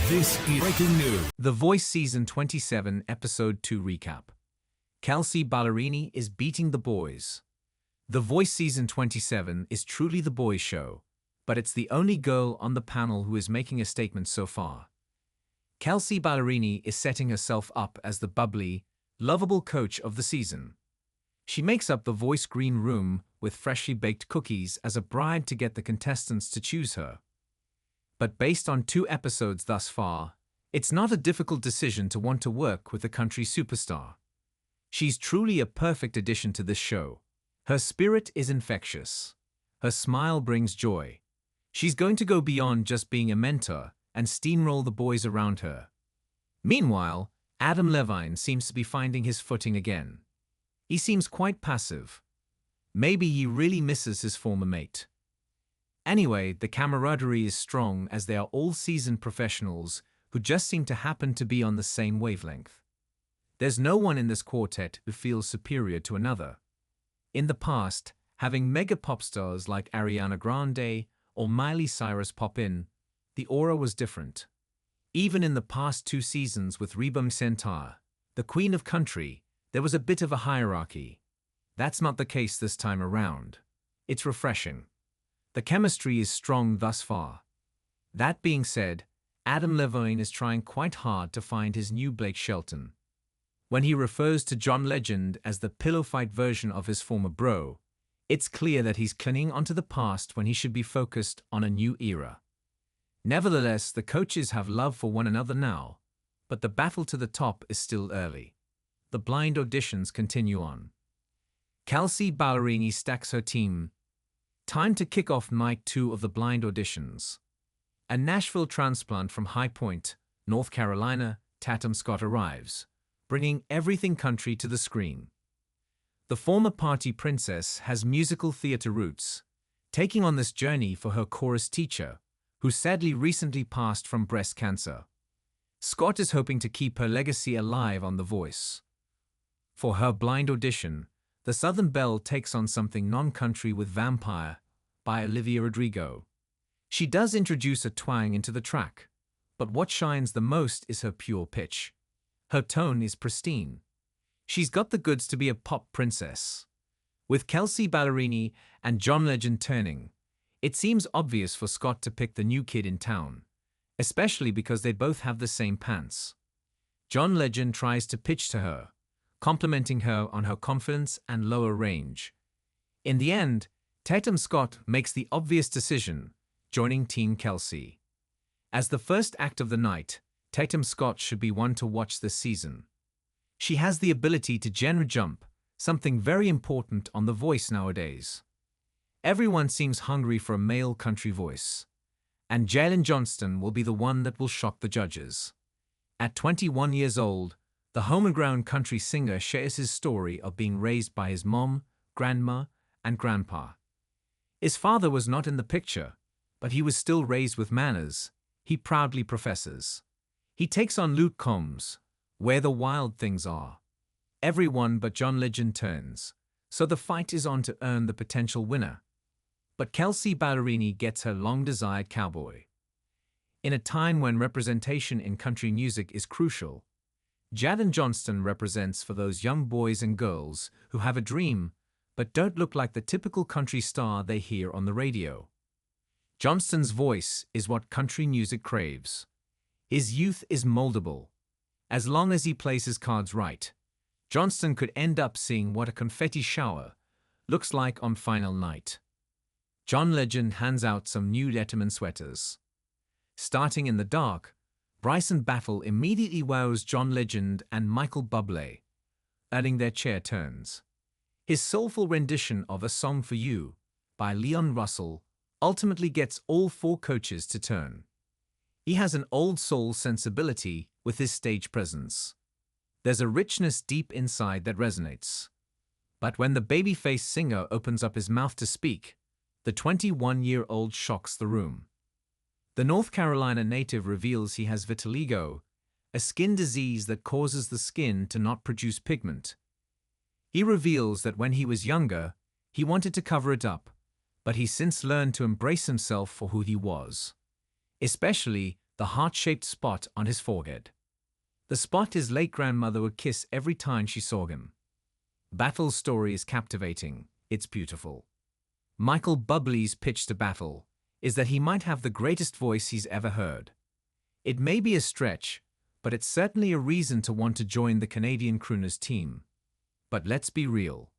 This is breaking news. The Voice Season 27 Episode 2 Recap. Kelsea Ballerini is beating the boys. The Voice Season 27 is truly the boys' show, but it's the only girl on the panel who is making a statement so far. Kelsea Ballerini is setting herself up as the bubbly, lovable coach of the season. She makes up the Voice green room with freshly baked cookies as a bribe to get the contestants to choose her. But based on 2 episodes thus far, it's not a difficult decision to want to work with a country superstar. She's truly a perfect addition to this show. Her spirit is infectious. Her smile brings joy. She's going to go beyond just being a mentor and steamroll the boys around her. Meanwhile, Levine seems to be finding his footing again. He seems quite passive. Maybe he really misses his former mate. Anyway, the camaraderie is strong as they are all seasoned professionals who just seem to happen to be on the same wavelength. There's no one in this quartet who feels superior to another. In the past, having mega pop stars like Ariana Grande or Miley Cyrus pop in, the aura was different. Even in the past 2 seasons with Reba Centaur, the Queen of Country, there was a bit of a hierarchy. That's not the case this time around. It's refreshing. The chemistry is strong thus far. That being said, Levine is trying quite hard to find his new Blake Shelton. When he refers to John Legend as the pillow fight version of his former bro, it's clear that he's clinging onto the past when he should be focused on a new era. Nevertheless, the coaches have love for one another now, but the battle to the top is still early. The blind auditions continue on. Kelsea Ballerini stacks her team. Time to kick off night 2 of the blind auditions. A Nashville transplant from High Point, North Carolina, Tatum Scott arrives, bringing everything country to the screen. The former party princess has musical theater roots, taking on this journey for her chorus teacher, who sadly recently passed from breast cancer. Scott is hoping to keep her legacy alive on The Voice. For her blind audition, the Southern Belle takes on something non-country with Vampire by Olivia Rodrigo. She does introduce a twang into the track, but what shines the most is her pure pitch. Her tone is pristine. She's got the goods to be a pop princess. With Kelsea Ballerini and John Legend turning, it seems obvious for Scott to pick the new kid in town, especially because they both have the same pants. John Legend tries to pitch to her, complimenting her on her confidence and lower range. In the end, Tatum Scott makes the obvious decision, joining Team Kelsea. As the first act of the night, Tatum Scott should be one to watch this season. She has the ability to genre jump, something very important on The Voice nowadays. Everyone seems hungry for a male country voice, and Jalen Johnston will be the one that will shock the judges. At 21 years old, the home-and-ground country singer shares his story of being raised by his mom, grandma, and grandpa. His father was not in the picture, but he was still raised with manners, he proudly professes. He takes on Luke Combs, Where the Wild Things Are. Everyone but John Legend turns, so the fight is on to earn the potential winner. But Kelsea Ballerini gets her long-desired cowboy. In a time when representation in country music is crucial, Jalen Johnston represents for those young boys and girls who have a dream but don't look like the typical country star they hear on the radio. Johnston's voice is what country music craves. His youth is moldable. As long as he plays his cards right, Johnston could end up seeing what a confetti shower looks like on final night. John Legend hands out some new Letterman sweaters. Starting in the dark, Bryson Battle immediately wows John Legend and Michael Bublé, adding their chair turns. His soulful rendition of A Song for You by Leon Russell ultimately gets all 4 coaches to turn. He has an old soul sensibility with his stage presence. There's a richness deep inside that resonates. But when the baby-faced singer opens up his mouth to speak, the 21-year-old shocks the room. The North Carolina native reveals he has vitiligo, a skin disease that causes the skin to not produce pigment. He reveals that when he was younger, he wanted to cover it up, but he's since learned to embrace himself for who he was. Especially the heart-shaped spot on his forehead. The spot his late grandmother would kiss every time she saw him. Battle's story is captivating, it's beautiful. Michael Bubbly's pitch to Battle is that he might have the greatest voice he's ever heard. It may be a stretch, but it's certainly a reason to want to join the Canadian crooners team. But let's be real.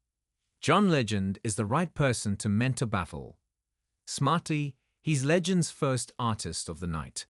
John Legend is the right person to mentor Battle. Smartly, he's Legend's first artist of the night.